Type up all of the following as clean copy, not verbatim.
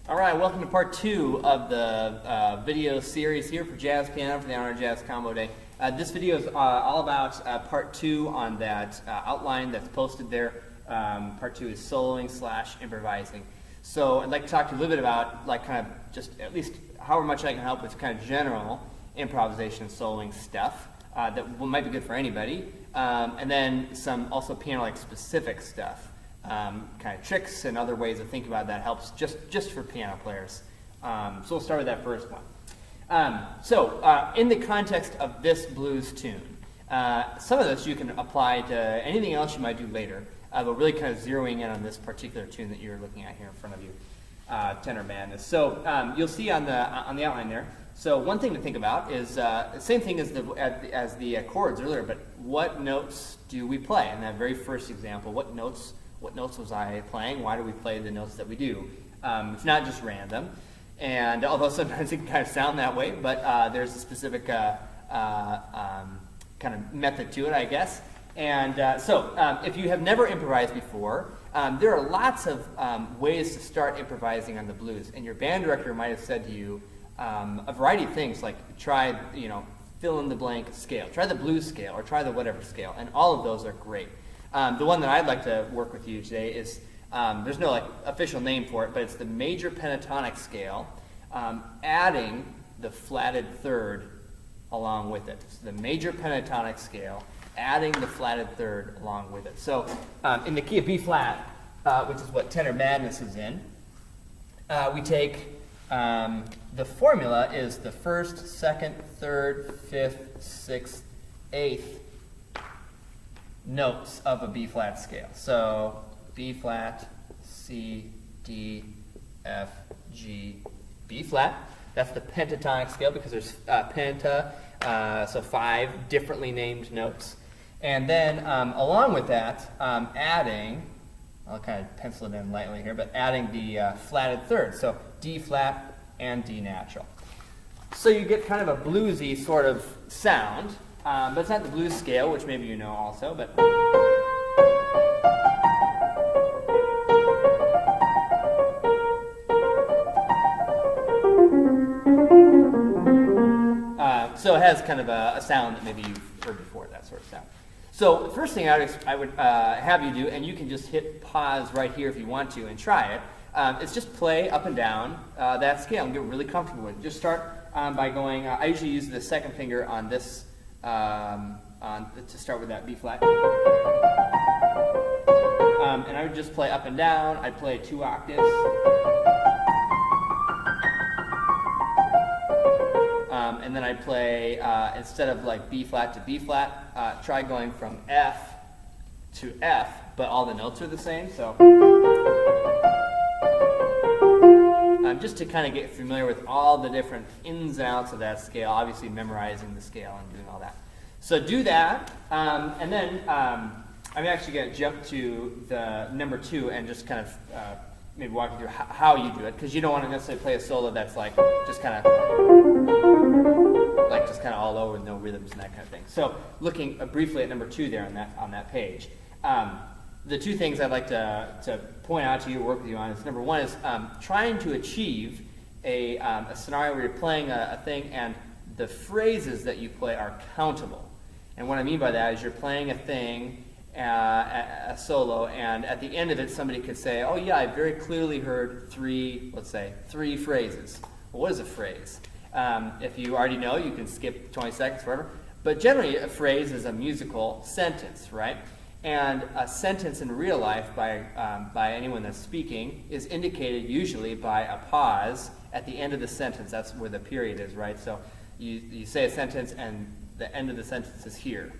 All right, welcome to part 2 of the video series here for Jazz Piano for the Honor Jazz Combo Day. This video is all about part 2 on that outline that's posted there. Part 2 is soloing / improvising. So I'd like to talk to you a little bit about kind of just at least however much I can help with kind of general improvisation and soloing stuff that might be good for anybody. And then some also piano-like specific stuff. Kind of tricks and other ways of thinking about that helps just for piano players. So we'll start with that first one. In the context of this blues tune, some of this you can apply to anything else you might do later, but really kind of zeroing in on this particular tune that you're looking at here in front of you, Tenor Madness. So you'll see on the outline there. So one thing to think about is the same thing as the chords earlier, but what notes do we play? In that very first example, what notes was I playing? Why do we play the notes that we do? It's not just random, and although sometimes it can kind of sound that way, but there's a specific kind of method to it, I guess. And if you have never improvised before, there are lots of ways to start improvising on the blues, and your band director might have said to you a variety of things, like try, fill in the blank scale, try the blues scale, or try the whatever scale, and all of those are great. The one that I'd like to work with you today is, there's no official name for it, but it's the major pentatonic scale, adding the flatted third along with it. So the major pentatonic scale, adding the flatted third along with it. So in the key of B flat, which is what Tenor Madness is in, we take, the formula is the first, second, third, fifth, sixth, eighth notes of a B flat scale. So B flat, C, D, F, G, B flat. That's the pentatonic scale because there's penta, so 5 differently named notes. And then along with that, adding, I'll kind of pencil it in lightly here, but adding the flatted third. So D flat and D natural. So you get kind of a bluesy sort of sound. But it's not the blues scale, which maybe you know also, but so it has kind of a sound that maybe you've heard before, that sort of sound. So the first thing I would have you do, and you can just hit pause right here if you want to and try it, is just play up and down that scale and get really comfortable with it. Just start by going, I usually use the second finger on this, to start with that B flat. And I would just play up and down. I'd play 2 octaves. And then I'd play, instead of like B flat to B flat, try going from F to F, but all the notes are the same. So just to kind of get familiar with all the different ins and outs of that scale, obviously memorizing the scale and doing all that. So do that, and then I'm actually going to jump to the number 2 and just kind of maybe walk you through how you do it, because you don't want to necessarily play a solo that's just kind of all over with no rhythms and that kind of thing. So looking briefly at number 2 there on that page. The 2 things I'd like to point out to you, work with you on, is number 1 is trying to achieve a scenario where you're playing a thing and the phrases that you play are countable. And what I mean by that is you're playing a thing, a solo, and at the end of it somebody could say, oh yeah, I very clearly heard 3 phrases. Well, what is a phrase? If you already know, you can skip 20 seconds, whatever. But generally a phrase is a musical sentence, right? And a sentence in real life by anyone that's speaking is indicated usually by a pause at the end of the sentence. That's where the period is, right? So you say a sentence and the end of the sentence is here.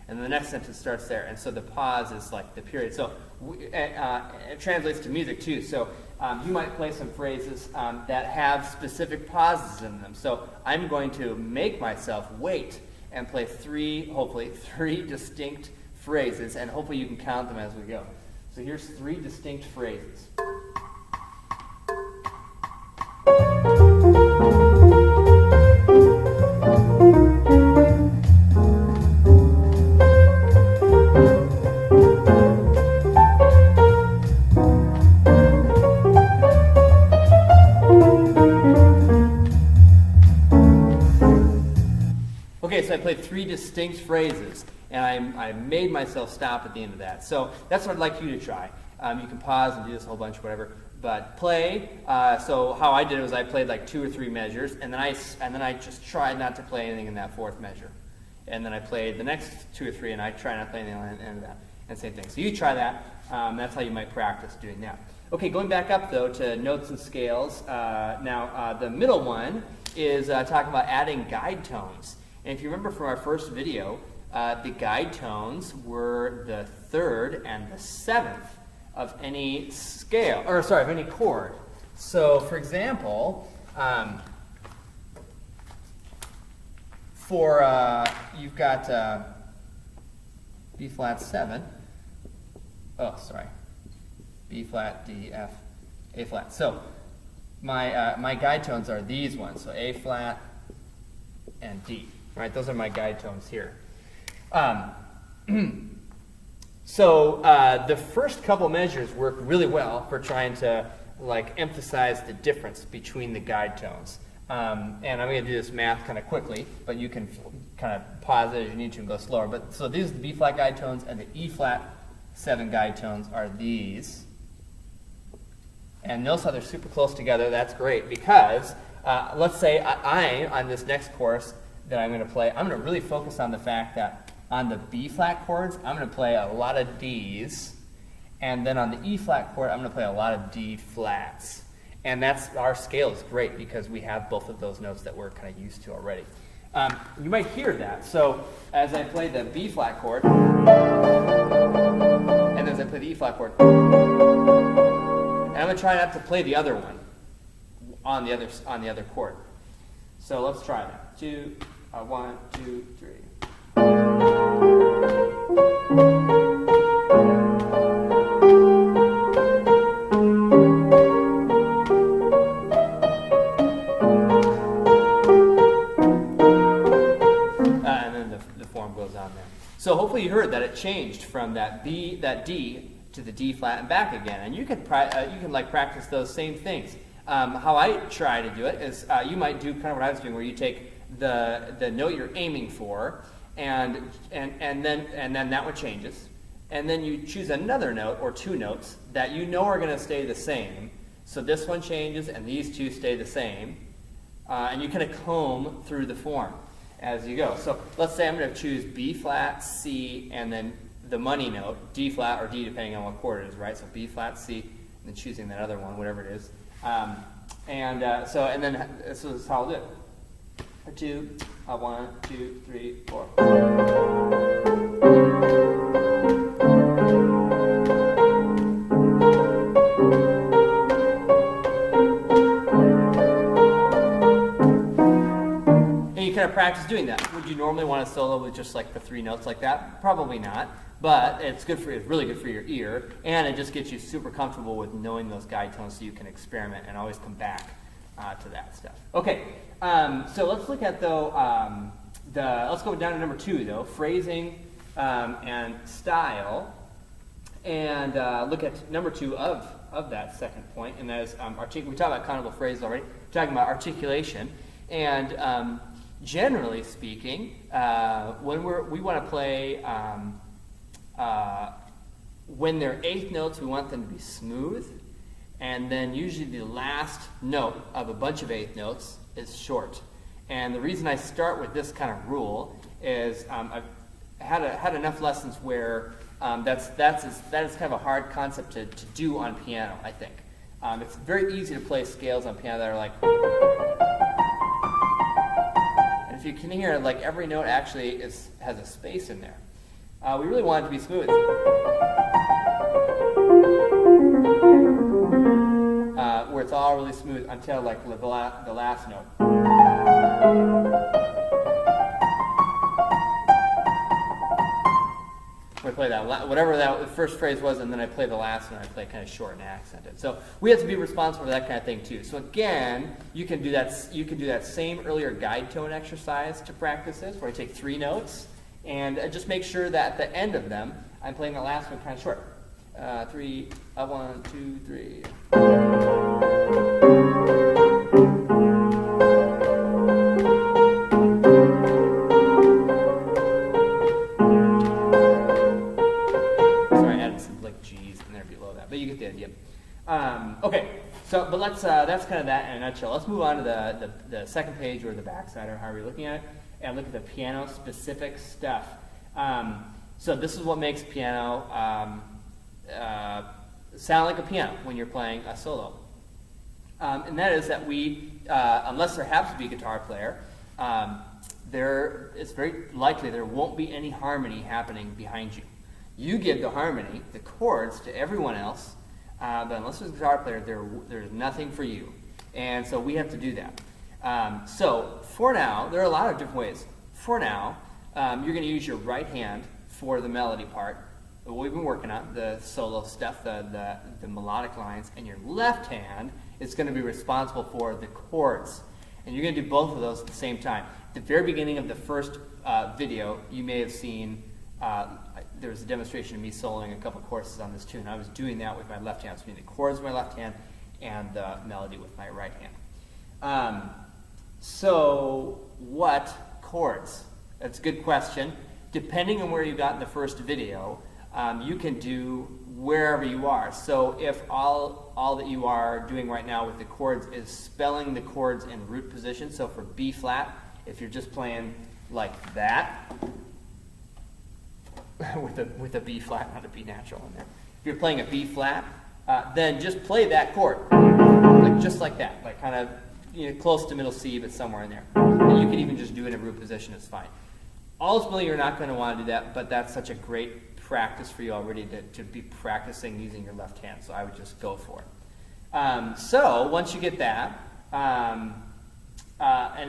And the next sentence starts there. And so the pause is like the period. So it translates to music too. So you might play some phrases that have specific pauses in them. So I'm going to make myself wait and play hopefully three distinct phrases, and hopefully you can count them as we go. So here's 3 distinct phrases. so I played 3 distinct phrases, and I made myself stop at the end of that. So that's what I'd like you to try. You can pause and do this whole bunch, whatever. But play. So how I did it was I played like 2 or 3 measures, and then I just tried not to play anything in that 4th measure. And then I played the next 2 or 3, and I tried not to play anything on the end of that. And same thing. So you try that. That's how you might practice doing that. Okay, going back up though to notes and scales. Now the middle one is talking about adding guide tones. And if you remember from our first video, the guide tones were the 3rd and the 7th of any scale, or sorry, of any chord. So for example, you've got B flat 7. Oh, sorry. B flat, D, F, A flat. So my guide tones are these ones. So A flat and D. Right? Those are my guide tones here. So the first couple measures work really well for trying to like emphasize the difference between the guide tones. And I'm going to do this math kind of quickly, but you can kind of pause it as you need to and go slower. But so these are the B flat guide tones, and the E flat 7 guide tones are these. And notice how they're super close together. That's great because let's say on this next course that I'm going to play, I'm going to really focus on the fact that on the B flat chords, I'm going to play a lot of Ds, and then on the E flat chord, I'm going to play a lot of D flats. And our scale is great because we have both of those notes that we're kind of used to already. You might hear that. So as I play the B flat chord, and as I play the E flat chord, and I'm going to try not to play the other one on the other chord. So let's try that. 1, 2, 3. So hopefully you heard that it changed from that D to the D flat and back again, and you can like practice those same things. How I try to do it is you might do kind of what I was doing, where you take the note you're aiming for, and then that one changes, and then you choose another note or 2 notes that you know are going to stay the same. So this one changes, and these 2 stay the same, and you kind of comb through the form as you go. So let's say I'm going to choose B flat, C, and then the money note, D flat or D depending on what chord it is, right? So B flat, C, and then choosing that other one, whatever it is. So this is how I'll do it. 1, 2, 3, 4. Kind of practice doing that. Would you normally want to solo with just like the 3 notes like that? Probably not, but it's really good for your ear, and it just gets you super comfortable with knowing those guide tones, so you can experiment and always come back to that stuff. Okay, so let's look at let's go down to number 2 though, phrasing and style, and look at number 2 of that second point, and that is we talked about countable phrases already. We're talking about articulation, and generally speaking, when we want to play, when they're 8th notes, we want them to be smooth, and then usually the last note of a bunch of 8th notes is short. And the reason I start with this kind of rule is I've had enough lessons where that is kind of a hard concept to do on piano, I think. It's very easy to play scales on piano that are like. If you can hear, like every note actually has a space in there. We really want it to be smooth. Where it's all really smooth until like the last note. I play that, whatever that first phrase was, and then I play the last one, I play kind of short and accented. So we have to be responsible for that kind of thing too. So again, you can do that same earlier guide tone exercise to practice this, where I take 3 notes, and just make sure that at the end of them, I'm playing the last one kind of short. 3, 1, 2, 3. that's kind of that in a nutshell. Let's move on to the second page, or the back side, or however you're looking at it, and look at the piano-specific stuff. So this is what makes piano sound like a piano when you're playing a solo. And that is that we, unless there happens to be a guitar player, it's very likely there won't be any harmony happening behind you. You give the harmony, the chords, to everyone else, but unless there's a guitar player, there's nothing for you. And so we have to do that. So for now, there are a lot of different ways. For now, you're going to use your right hand for the melody part, what we've been working on, the solo stuff, the melodic lines, and your left hand is going to be responsible for the chords. And you're going to do both of those at the same time. At the very beginning of the first video, you may have seen there was a demonstration of me soloing a couple courses on this tune. I was doing that with my left hand, so doing the chords with my left hand and the melody with my right hand. So what chords? That's a good question. Depending on where you got in the first video, you can do wherever you are. So if all that you are doing right now with the chords is spelling the chords in root position, so for B flat, if you're just playing like that, with a B flat, not a B natural in there. If you're playing a B flat, then just play that chord, just like that, like kind of close to middle C, but somewhere in there. And you can even just do it in root position, it's fine. Ultimately, you're not going to want to do that, but that's such a great practice for you already to be practicing using your left hand, so I would just go for it. So once you get that, and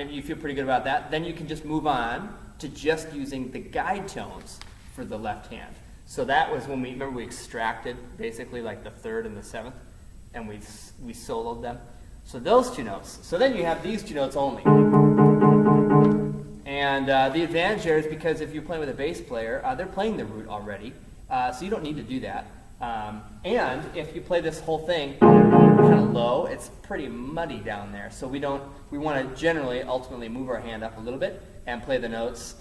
if you feel pretty good about that, then you can just move on to just using the guide tones for the left hand. So that was when we extracted basically like the third and the seventh, and we soloed them. So those two notes. So then you have these two notes only. And the advantage there is because if you're playing with a bass player, they're playing the root already, so you don't need to do that. And if you play this whole thing kind of low, it's pretty muddy down there. So we want to ultimately move our hand up a little bit and play the notes,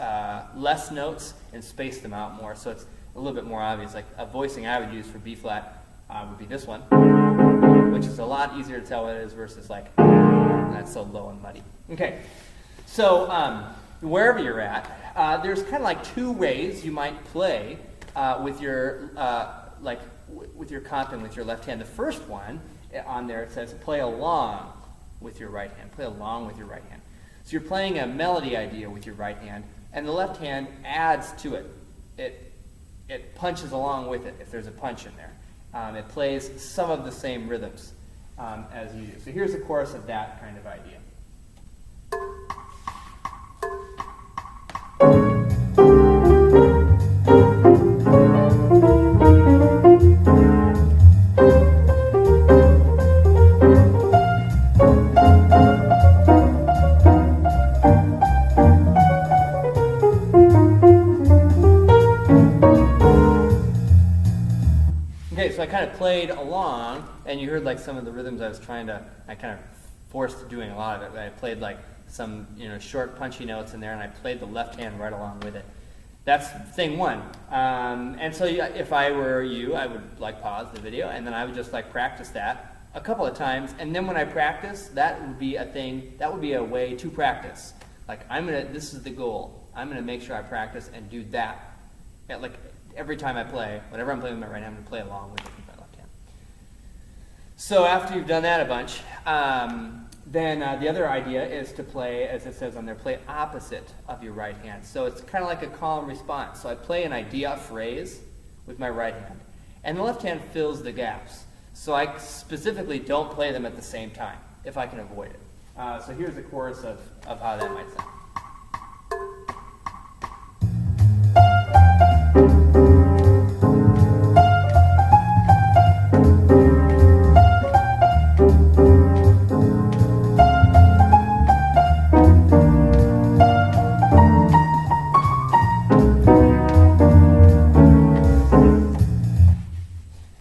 less notes, and space them out more. So it's a little bit more obvious. Like a voicing I would use for B flat would be this one, which is a lot easier to tell what it is versus like that's so low and muddy. Okay, so wherever you're at, there's kind of like two ways you might play with your with your comp and with your left hand. The first one on there, it says play along with your right hand. Play along with your right hand. So you're playing a melody idea with your right hand, and the left hand adds to it. It punches along with it if there's a punch in there. It plays some of the same rhythms as you do. So here's a chorus of that kind of idea. So I kind of played along, and you heard like some of the rhythms I kind of forced doing a lot of it. I played like some short punchy notes in there, and I played the left hand right along with it. That's thing one. And so if I were you, I would like pause the video, and then I would just like practice that a couple of times, and then when I practice, that would be a way to practice. Like this is the goal. I'm gonna make sure I practice and do that. Every time I play, whatever I'm playing with my right hand, I'm going to play along with it with my left hand. So after you've done that a bunch, then the other idea is to play, as it says on there, play opposite of your right hand. So it's kind of like a call and response. So I play an idea phrase with my right hand, and the left hand fills the gaps. So I specifically don't play them at the same time, if I can avoid it. So here's the chorus of how that might sound.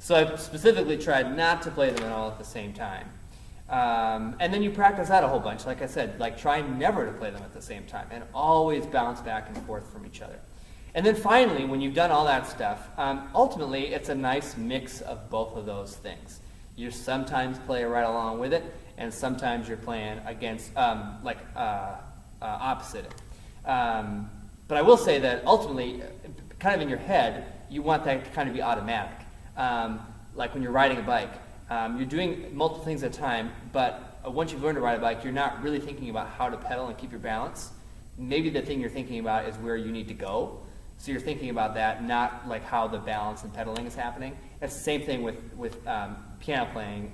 So I specifically tried not to play them at all at the same time. And then you practice that a whole bunch. Like I said, try never to play them at the same time and always bounce back and forth from each other. And then finally, when you've done all that stuff, ultimately it's a nice mix of both of those things. You sometimes play right along with it, and sometimes you're playing against, opposite it. But I will say that ultimately, kind of in your head, you want that to kind of be automatic. Like when you're riding a bike, you're doing multiple things at a time, but once you've learned to ride a bike, you're not really thinking about how to pedal and keep your balance. Maybe the thing you're thinking about is where you need to go. So you're thinking about that, not like how the balance and pedaling is happening. It's the same thing with piano playing,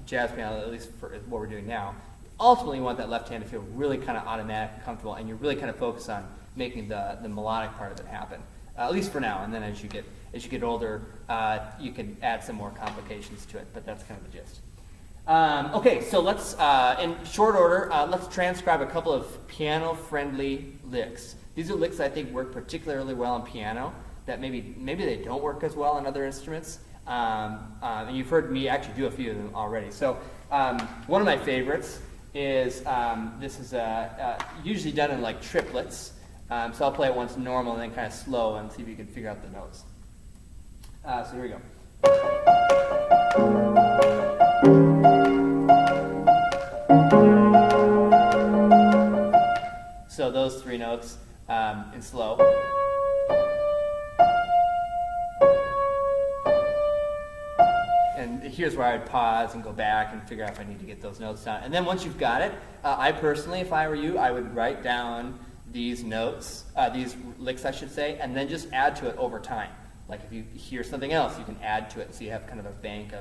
jazz piano, at least for what we're doing now. Ultimately, you want that left hand to feel really kind of automatic and comfortable, and you're really kind of focused on making the melodic part of it happen, at least for now. And then as you get older, you can add some more complications to it, but that's kind of the gist. Okay, so let's, in short order, let's transcribe a couple of piano-friendly licks. These are licks I think work particularly well on piano, that maybe they don't work as well on other instruments. And you've heard me actually do a few of them already. So one of my favorites is, this is usually done in like triplets. So I'll play it once normal and then kind of slow and see if you can figure out the notes. So here we go. So those three notes in slow. And here's where I would pause and go back and figure out if I need to get those notes down. And then once you've got it, I personally, if I were you, I would write down these notes, these licks I should say, and then just add to it over time. Like if you hear something else, you can add to it so you have kind of a bank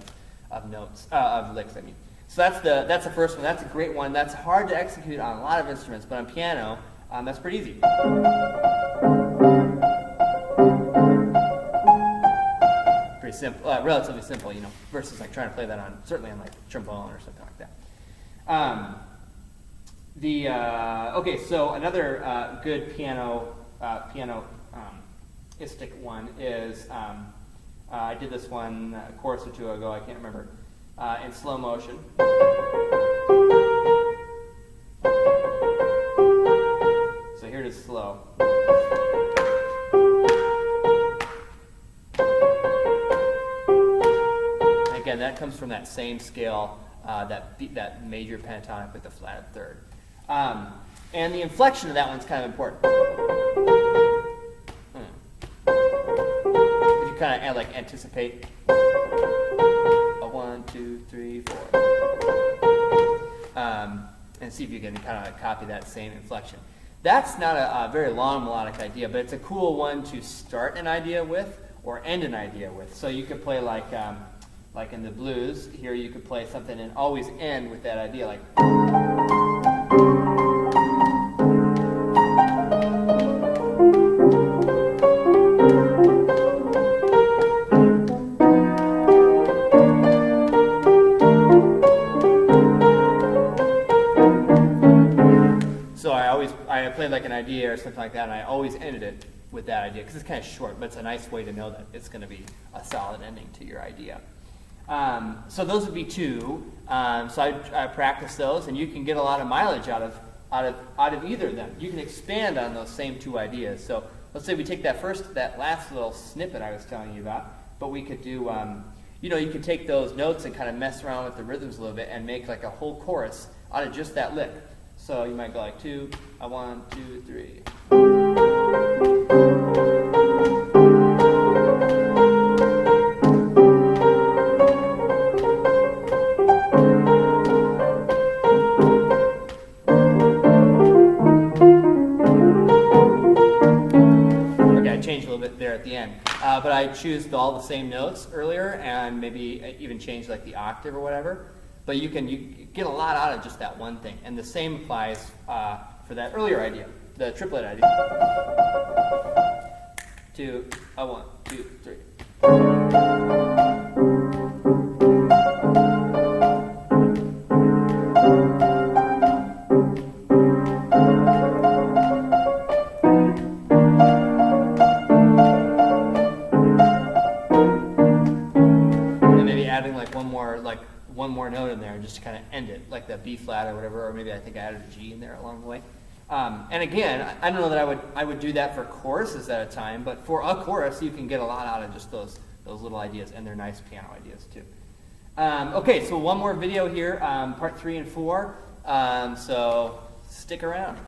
of notes, of licks, I mean. So that's the first one. That's a great one. That's hard to execute on a lot of instruments, but on piano, that's pretty easy. Pretty simple, relatively simple, versus like trying to play that certainly on like trombone or something like that. Okay, so another good pianoistic one is, I did this one a course or two ago, I can't remember, in slow motion. So here it is slow. And again, that comes from that same scale, that major pentatonic with the flatted third. And the inflection of that one's kind of important. If you kind of like anticipate a 1, 2, 3, 4, and see if you can kind of copy that same inflection. That's not a very long melodic idea, but it's a cool one to start an idea with or end an idea with. So you could play like in the blues here, you could play something and always end with that idea, like. I played like an idea or something like that, and I always ended it with that idea because it's kind of short, but it's a nice way to know that it's going to be a solid ending to your idea. So those would be two. So I practice those, and you can get a lot of mileage out of either of them. You can expand on those same two ideas. So let's say we take that last little snippet I was telling you about, but we could do, you could take those notes and kind of mess around with the rhythms a little bit and make like a whole chorus out of just that lick. So you might go like 1, 2, 3. Okay, I changed a little bit there at the end, but I choose all the same notes earlier, and maybe even change like the octave or whatever. But you get a lot out of just that one thing. And the same applies for that earlier idea, the triplet idea. 2, 1, 2, 3. And maybe adding like one more note in there just to kind of end it, like that B flat or whatever, or maybe I think I added a G in there along the way. And again, I don't know that I would do that for choruses at a time, but for a chorus, you can get a lot out of just those little ideas, and they're nice piano ideas too. Okay, so one more video here, part 3 and 4. So stick around.